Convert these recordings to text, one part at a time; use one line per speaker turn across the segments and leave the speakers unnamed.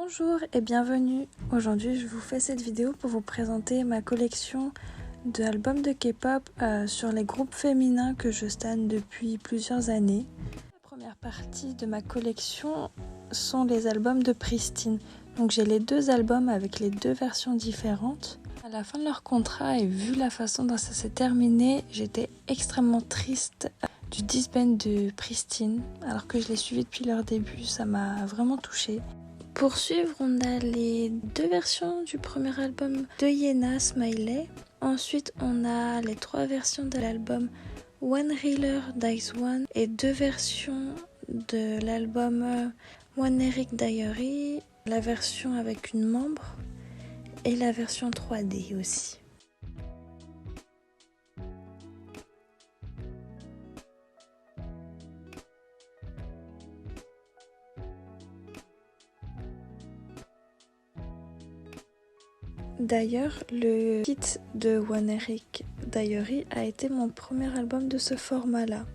Bonjour et bienvenue. Aujourd'hui je vous fais cette vidéo pour vous présenter ma collection d'albums de K-pop sur les groupes féminins que je stan depuis plusieurs années. La première partie de ma collection sont les albums de Pristin. Donc j'ai les deux albums avec les deux versions différentes. À la fin de leur contrat et vu la façon dont ça s'est terminé, j'étais extrêmement triste du disband de Pristin. Alors que je l'ai suivi depuis leur début, ça m'a vraiment touchée. Pour suivre, on a les deux versions du premier album de Yena, Smiley. Ensuite, on a les trois versions de l'album One Reeler Dies One et deux versions de l'album One Eric Diary, la version avec une membre et la version 3D aussi. D'ailleurs, le kit de One Eric Diary a été mon premier album de ce format-là.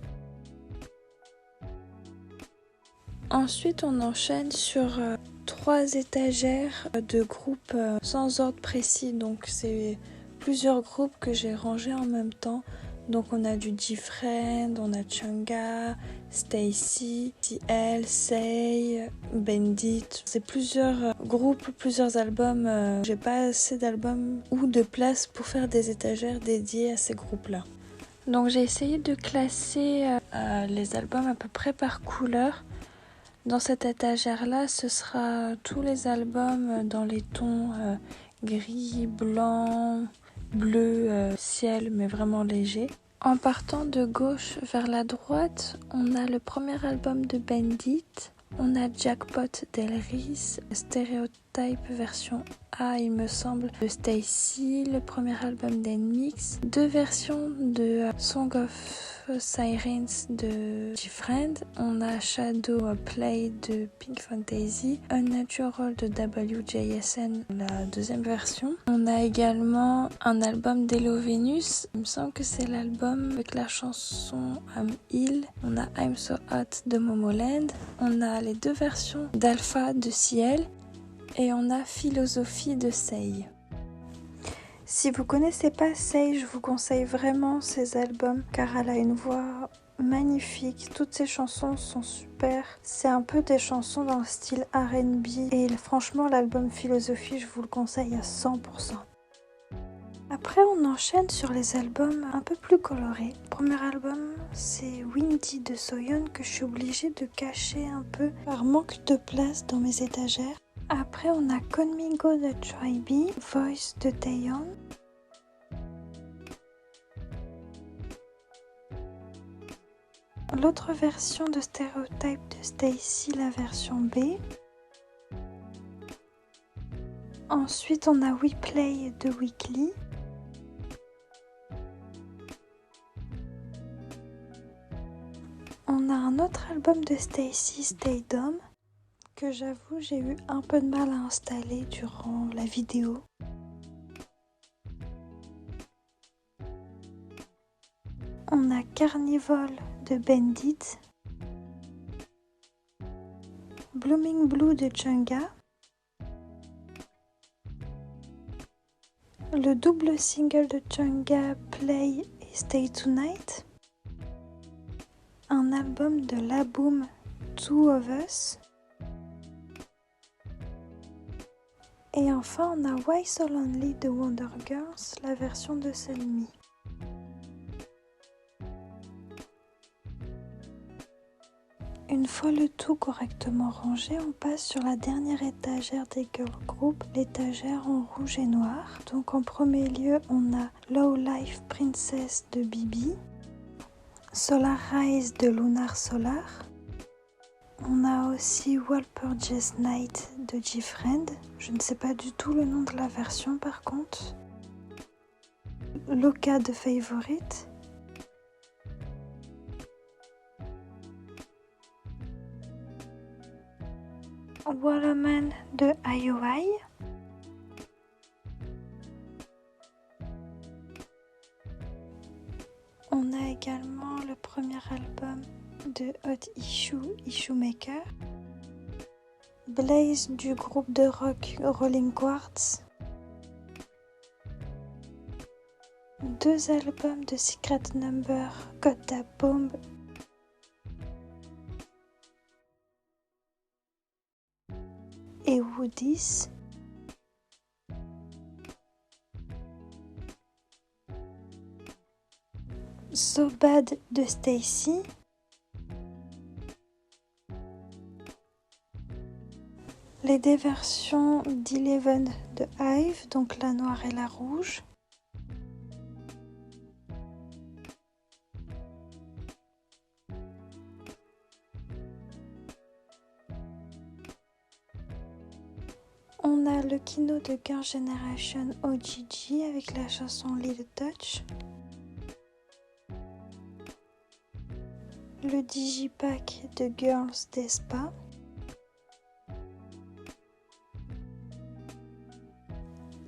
Ensuite, on enchaîne sur trois étagères de groupes sans ordre précis. Donc, c'est plusieurs groupes que j'ai rangés en même temps. Donc, on a du G-Friend, on a Chungha, Stacy, TL, Say, Bandit. C'est plusieurs groupes, plusieurs albums. J'ai pas assez d'albums ou de place pour faire des étagères dédiées à ces groupes-là. Donc, j'ai essayé de classer les albums à peu près par couleur. Dans cette étagère-là, ce sera tous les albums dans les tons gris, blanc, bleu, ciel, mais vraiment léger. En partant de gauche vers la droite, on a le premier album de Bandit, on a Jackpot d'Elris, Stereotype version A, il me semble, de Stacy, le premier album d'Nmix, deux versions de Song of Sirens de G-Friend, on a Shadow Play de Pink Fantasy, Unnatural de WJSN, la deuxième version. On a également un album d'Hello Venus, il me semble que c'est l'album avec la chanson I'm Ill. On a I'm So Hot de Momoland, on a les deux versions d'Alpha de Ciel et on a Philosophie de Sei. Si vous connaissez pas Sei, je vous conseille vraiment ces albums car elle a une voix magnifique. Toutes ses chansons sont super. C'est un peu des chansons dans le style R&B et franchement l'album Philosophie, je vous le conseille à 100%. Après, on enchaîne sur les albums un peu plus colorés. Le premier album, c'est Windy de Soyeon que je suis obligée de cacher un peu par manque de place dans mes étagères. Après, on a Conmigo de Tribe, Voice de Taeyeon. L'autre version de Stereotype de Stacy, la version B. Ensuite, on a We Play de Weekly. On a un autre album de Stacy, Stay Dumb, que j'avoue j'ai eu un peu de mal à installer durant la vidéo. On a Carnival de Bandit, Blooming Blue de Chungha, le double single de Chungha, Play et Stay Tonight, un album de Laboom, Two of Us, et enfin on a Why So Lonely de Wonder Girls, la version de Selmi. Une fois le tout correctement rangé, on passe sur la dernière étagère des girl groups, l'étagère en rouge et noir. Donc en premier lieu, on a Low Life Princess de Bibi, Solar Rise de Lunar Solar. On a aussi Walpurgis Night de G-Friend. Je ne sais pas du tout le nom de la version par contre. Loka de Favorite. Waterman de IOI. On a également le premier album de Hot Issue, Issue Maker. Blaze du groupe de rock Rolling Quartz. 2 albums de Secret Number, Got That Bomb. Et Woody's. So Bad de Stacy. Les deux versions d'Eleven de Hive, donc la noire et la rouge. On a le kino de Girl Generation OGG avec la chanson Little Touch. Le digipack de Girls d'Espa.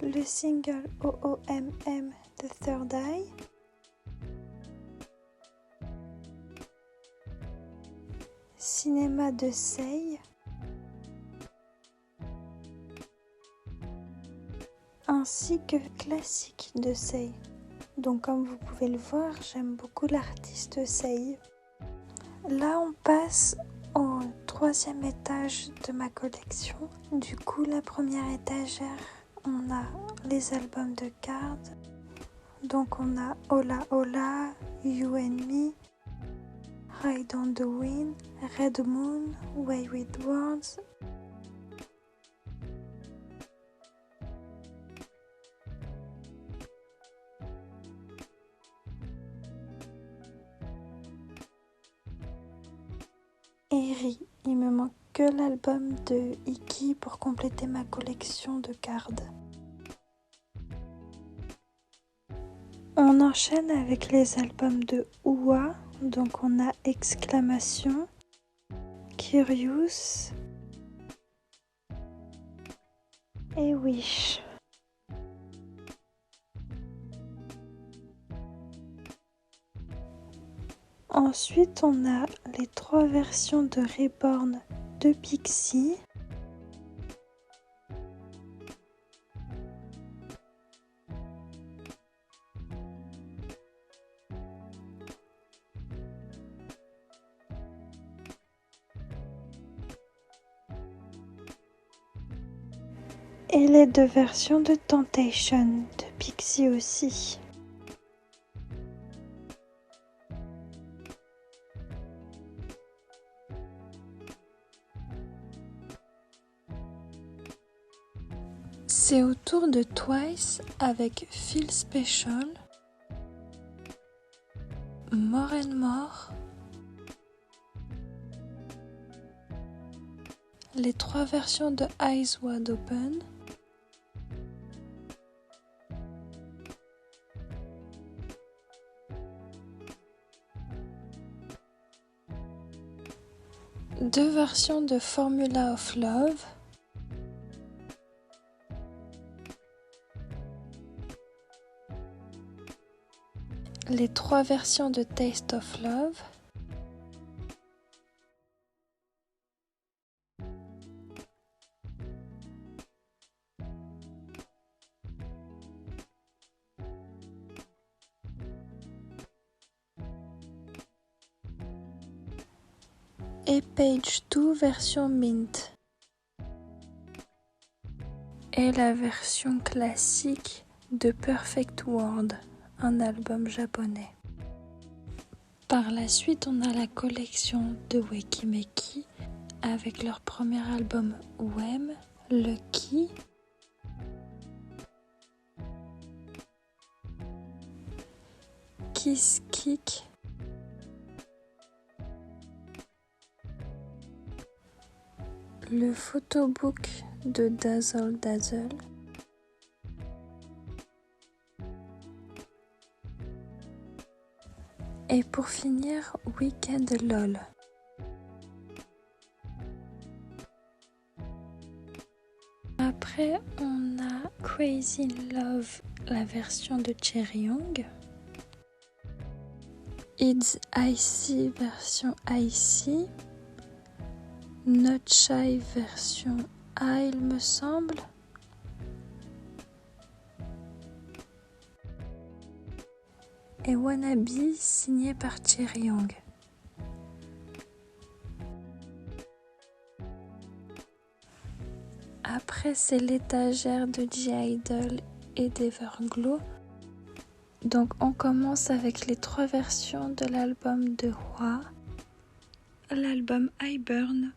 Le single OOMM The Third Eye. Cinéma de Sei. Ainsi que classique de Sei. Donc comme vous pouvez le voir, j'aime beaucoup l'artiste Sei. Là on passe au 3e étage de ma collection. Du coup la première étagère, on a les albums de Card. Donc on a Hola Hola, You and Me, Ride on the Wind, Red Moon, Way with Words. Eri, il me manque que l'album de Iki pour compléter ma collection de cards. On enchaîne avec les albums de Oua, donc on a Exclamation, Curious et Wish. Ensuite, on a les 3 versions de Reborn de Pixie. Et les 2 versions de Temptation de Pixie aussi. C'est au tour de Twice avec Feel Special, More and More, les 3 versions de Eyes Wide Open, deux versions de Formula of Love, les 3 versions de Taste of Love, et Page 2 version Mint. Et la version classique de Perfect World, un album japonais. Par la suite, on a la collection de Wekimeki avec leur premier album Wem, Lucky, Kiss Kick, le photobook de Dazzle Dazzle, et pour finir, Weekend LOL. Après, on a Crazy in Love, la version de Chaeryeong, It's Icy version Icy, Not Shy version A, il me semble. Et Wannabe signé par Cherry Young. Après, c'est l'étagère de G-Idol et d'Everglow. Donc, on commence avec les 3 versions de l'album de Hwa. L'album I Burn.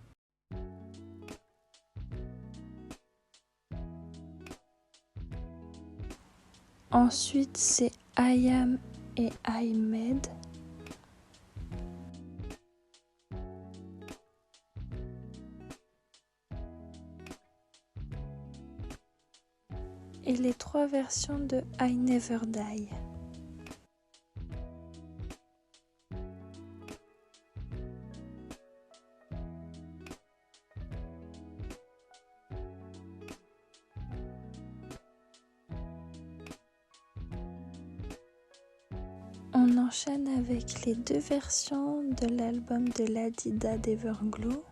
Ensuite, c'est I Am et I Made. Et les 3 versions de I Never Die. On enchaîne avec les 2 versions de l'album de Ladida d'Everglow.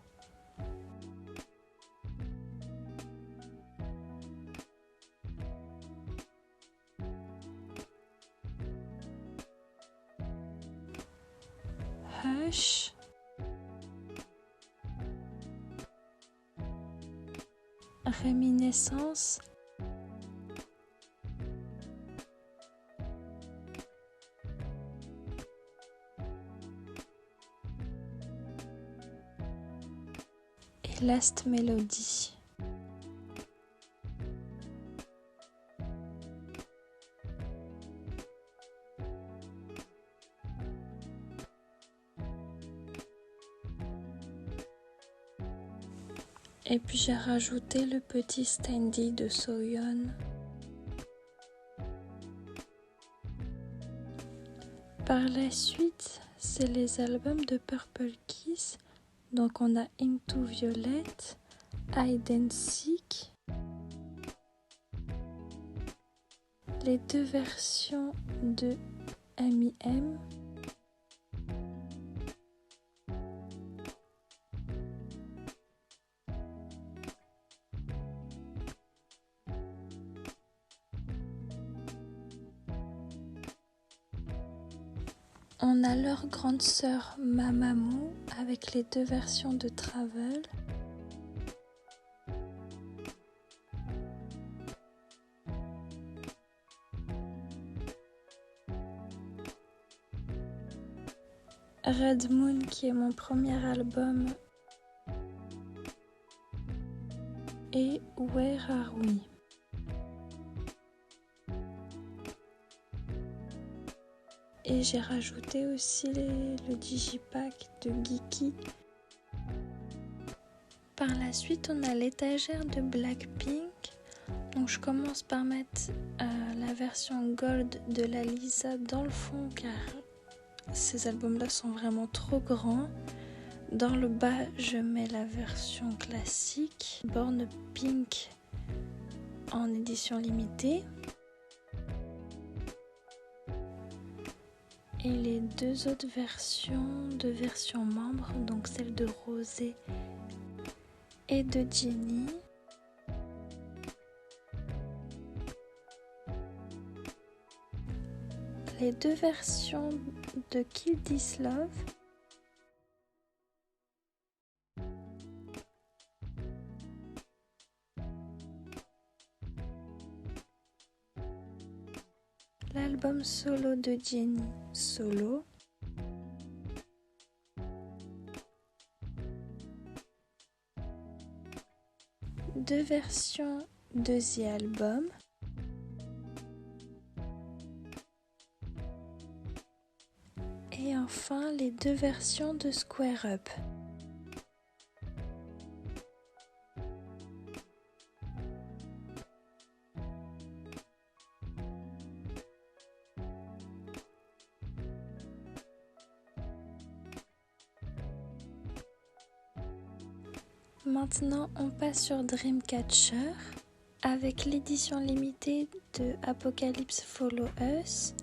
Hush. Réminiscence. Et Last Melody. Et puis j'ai rajouté le petit standee de Soyeon. Par la suite, c'est les albums de Purple Kiss. Donc on a Into Violet, Hide and Seek. Les 2 versions de M.I.M. On a leur grande sœur Mamamoo avec les 2 versions de Travel. Red Moon qui est mon premier album et Where Are We. Et j'ai rajouté aussi le digipack de Geeky. Par la suite, on a l'étagère de Blackpink. Donc je commence par mettre la version Gold de la Lisa dans le fond car ces albums-là sont vraiment trop grands. Dans le bas, je mets la version classique, Born Pink en édition limitée. Et les 2 autres versions membres, donc celle de Rosé et de Jennie. Les 2 versions de Kill This Love. L'album solo de Jennie, Solo. Deux versions de The Album. Et enfin les 2 versions de Square Up. Maintenant, on passe sur Dreamcatcher avec l'édition limitée de Apocalypse Follow Us,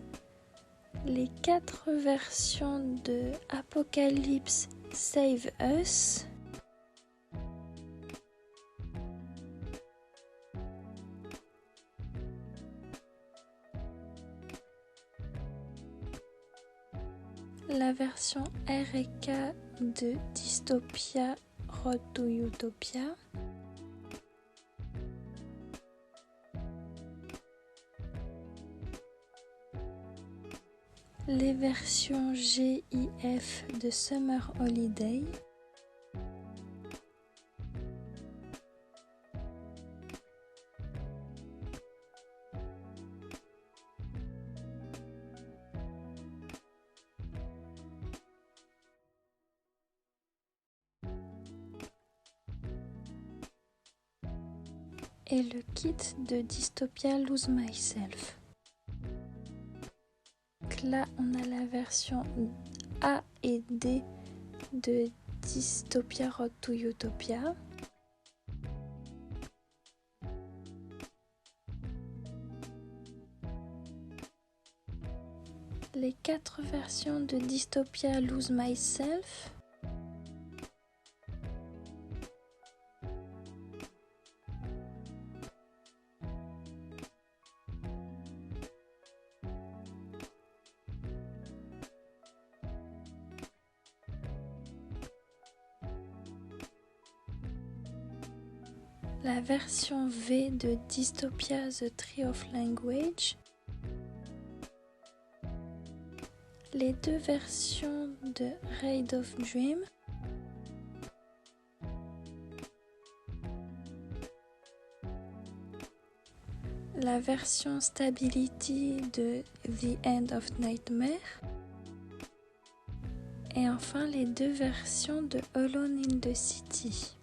les 4 versions de Apocalypse Save Us, la version R&K de Dystopia Road to Utopia, les versions GIF de Summer Holiday, et le kit de Dystopia Lose Myself. Donc là, on a la version A et D de Dystopia Road to Utopia. Les 4 versions de Dystopia Lose Myself. La version V de Dystopia The Tree of Language. Les 2 versions de Raid of Dream. La version Stability de The End of Nightmare. Et enfin les 2 versions de Alone in the City.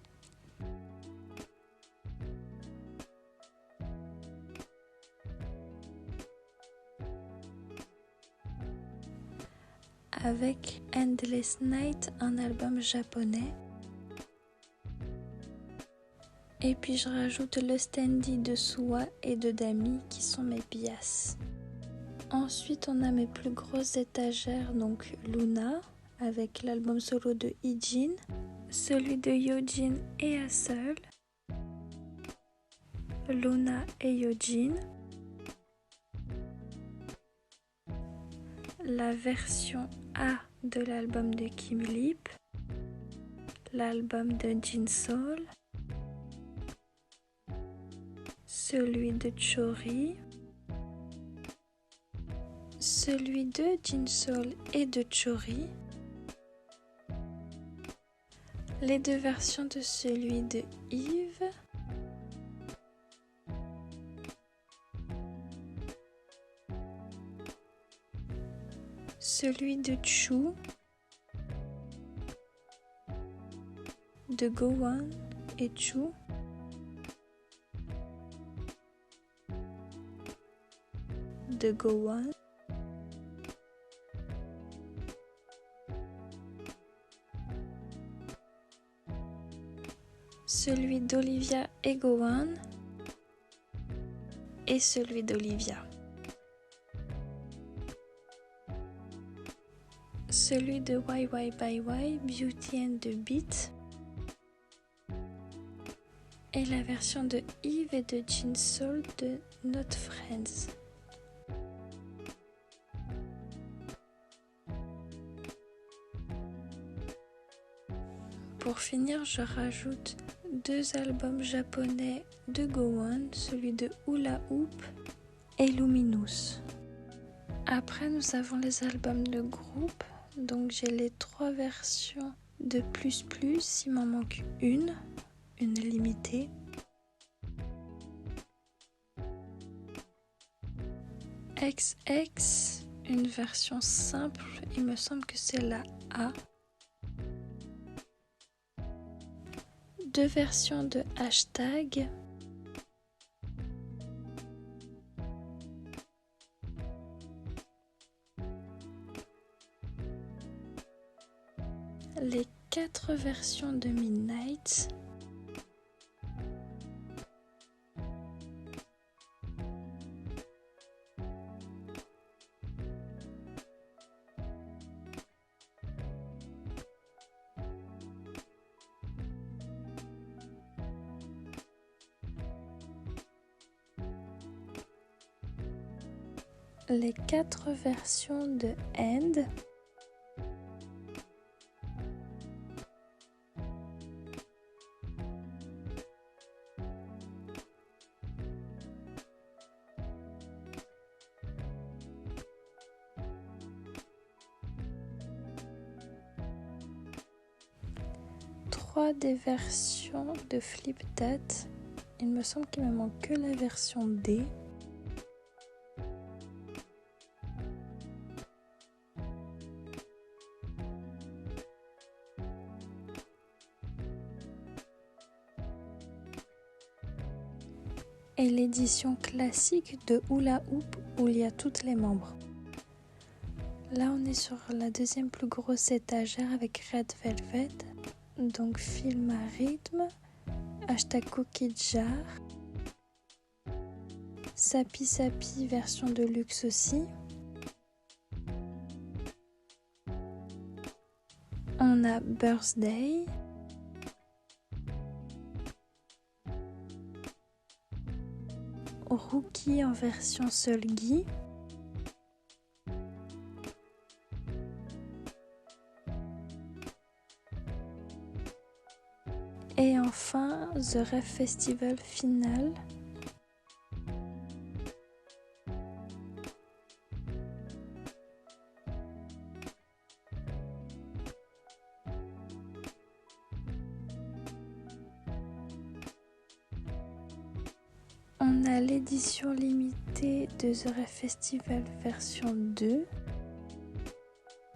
Avec Endless Night, un album japonais. Et puis je rajoute le Standy de Suwa et de Dami qui sont mes bias. Ensuite on a mes plus grosses étagères, donc Luna avec l'album solo de Heejin, celui de Hyojin et Haseul, Luna et Hyojin, la version A de l'album de Kim Lip, l'album de Jin Soul, celui de Chori, celui de Jin Soul et de Chori, les 2 versions de celui de Yves, celui de Choo, de Gowon et Choo, de Gowon, celui d'Olivia et Gowon et celui d'Olivia. Celui de YYBY, Beauty and the Beat. Et la version de Yves et de Jin Soul de Not Friends. Pour finir, je rajoute 2 albums japonais de Gowon, celui de Hula Hoop et Luminous. Après, nous avons les albums de groupe. Donc j'ai les 3 versions de Plus Plus, il m'en manque une limitée. XX, une version simple, il me semble que c'est la A. 2 versions de Hashtag. Les 4 versions de Midnight. Les 4 versions de End. 3 des versions de Flipdate. Il me semble qu'il me manque que la version D. Et l'édition classique de Hula Hoop où il y a toutes les membres. Là on est sur la deuxième plus grosse étagère avec Red Velvet, donc film à rythme, hashtag Cookie Jar, Sapi Sapi version de luxe aussi. On a Birthday. Rookie en version Solgi. Et enfin, The Rave Festival Final. On a l'édition limitée de The Rave Festival version 2.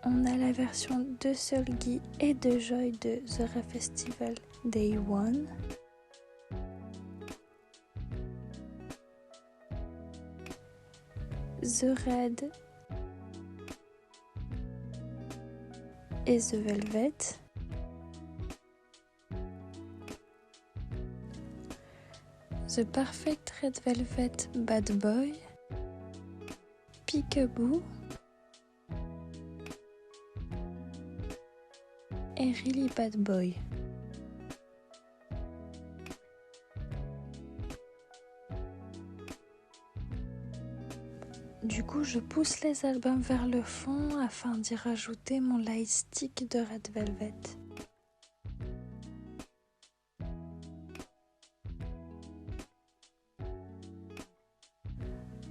On a la version de Solgi et de Joy de The Rave Festival Day 1. The Red et The Velvet. The Perfect Red Velvet Bad Boy. Peekaboo. Et Really Bad Boy. Du coup, je pousse les albums vers le fond afin d'y rajouter mon light stick de Red Velvet.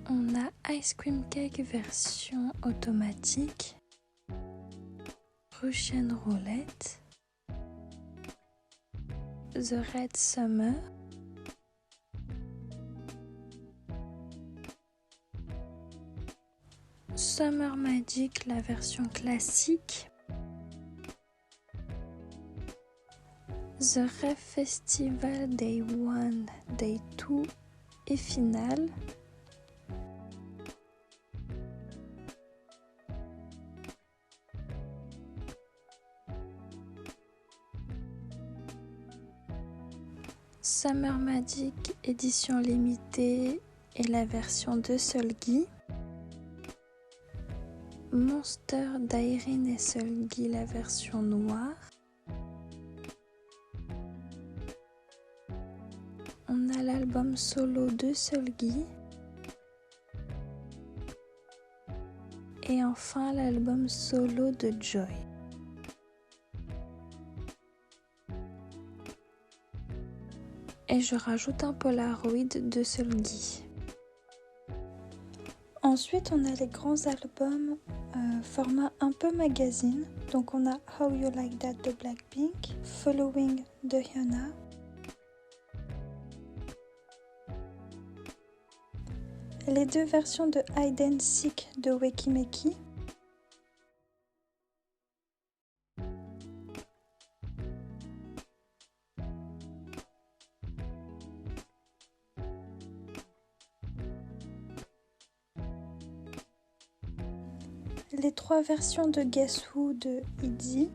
On a Ice Cream Cake version automatique, Russian Roulette, The Red Summer, Summer Magic, la version classique, The Rave Festival Day 1, Day 2 et Final. Summer Magic édition limitée et la version de Solgi. Monster d'Irene et Solgi, la version noire. On a l'album solo de Solgi. Et enfin l'album solo de Joy. Et je rajoute un Polaroid de Solgi. Ensuite, on a les grands albums format un peu magazine. Donc on a How You Like That de Blackpink, Following de Hyuna, les deux versions de Hide and Seek de Wekimeki, les trois versions de Guess Who de ITZY,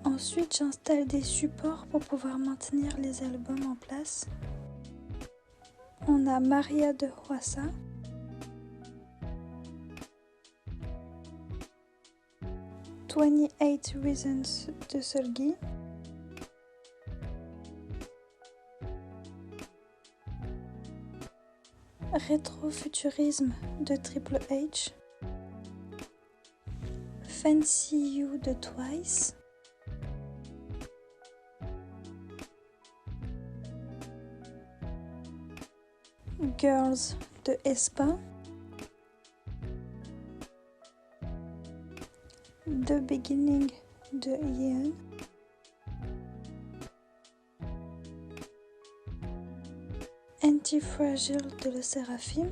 Ensuite, j'installe des supports pour pouvoir maintenir les albums en place. On a Maria de Hwasa, "28 Reasons" de Solgi, Rétrofuturisme de Triple H, Fancy You de Twice, Girls de aespa, The Beginning de Yeon, Anti-Fragile de Le Seraphim,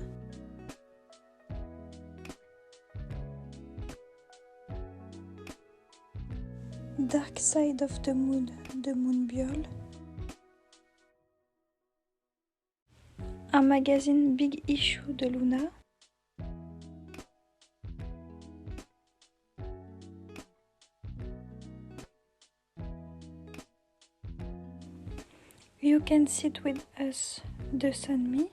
Dark Side of the Moon de Moonbyul, un magazine Big Issue de Luna, You Can Sit With Us de Sunmi,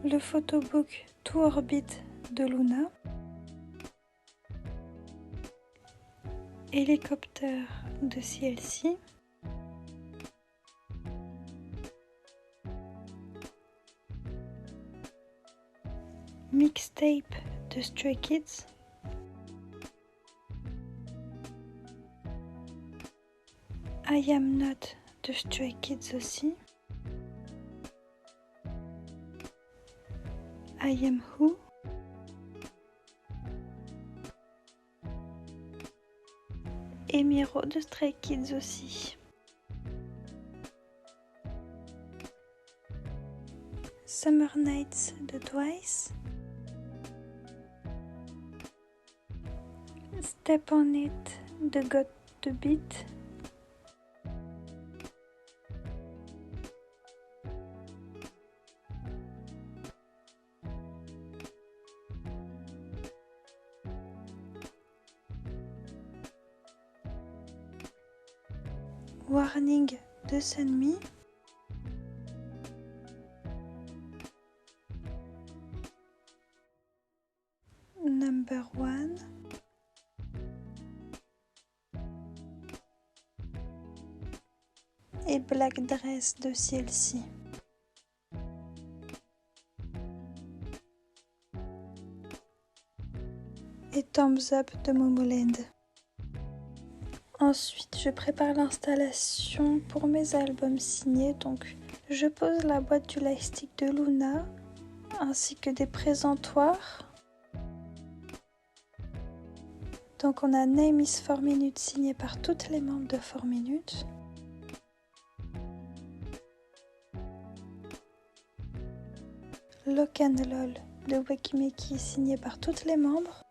le photobook To Orbit de Luna, Hélicoptère de CLC, Mixtape de Stray Kids, I Am Not de Stray Kids aussi, I Am Who, et Miro de Stray Kids aussi. Summer Nights de Twice, Step on It de Got the Beat, Warning de Sunmi, Number One, et Black Dress de CLC. Et Thumbs Up de Momoland. Ensuite, je prépare l'installation pour mes albums signés. Donc, je pose la boîte du lightstick de Luna, ainsi que des présentoirs. Donc, on a Name is 4 Minutes signé par toutes les membres de 4 Minutes. Lock and Lol de Wakimeki signé par toutes les membres.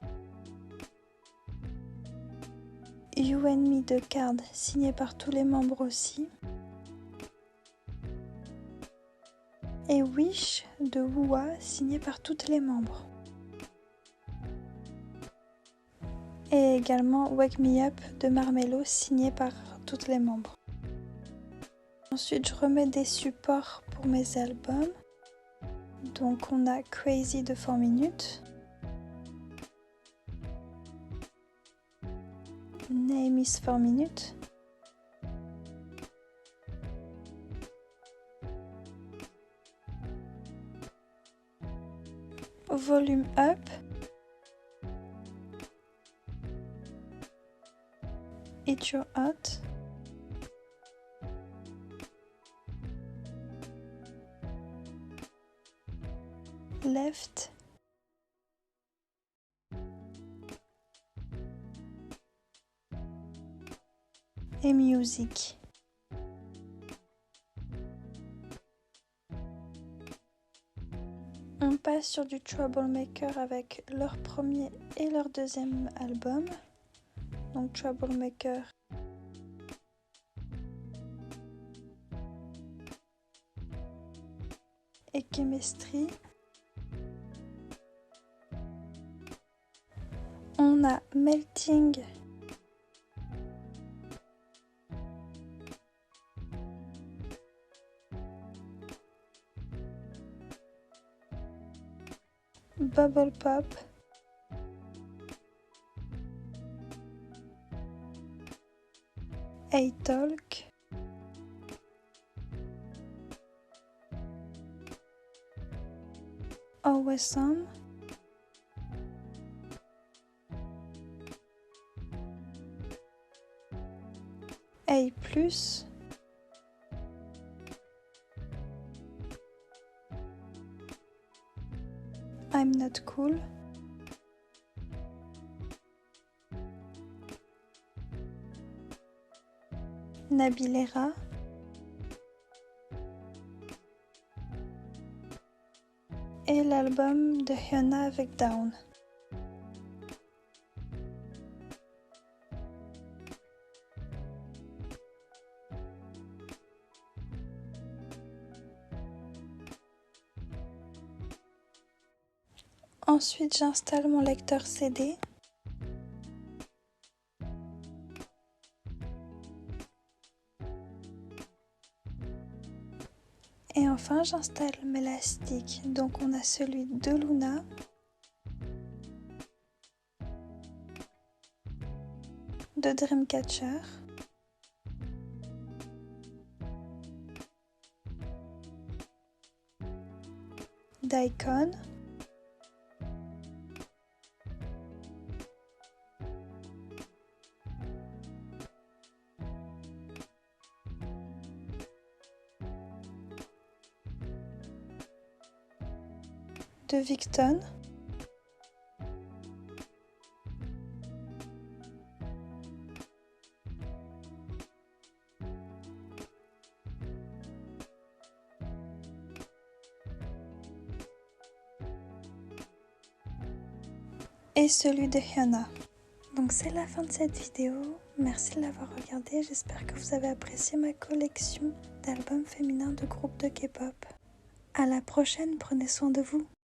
You and Me de Card signé par tous les membres aussi. Et Wish de Wua signé par toutes les membres. Et également Wake Me Up de Marmello signé par toutes les membres. Ensuite, je remets des supports pour mes albums. Donc on a Crazy de 4 Minutes, Name is 4 Minutes, Volume Up, It's Your Hot, Left, et Music. On passe sur du Troublemaker avec leur premier et leur deuxième album. Donc Troublemaker et Chemistry. On a Melting Bubble Pop A-Talk, Awesome, A+, I'm Not Cool, Nabilera, et l'album de Hyuna avec Down. Ensuite, j'installe mon lecteur CD. Et enfin, j'installe Melastic. Donc, on a celui de Luna, de Dreamcatcher, d'Icon, de Victon, et celui de Hyuna. Donc c'est la fin de cette vidéo, merci de l'avoir regardée, j'espère que vous avez apprécié ma collection d'albums féminins de groupes de K-pop. À la prochaine, prenez soin de vous.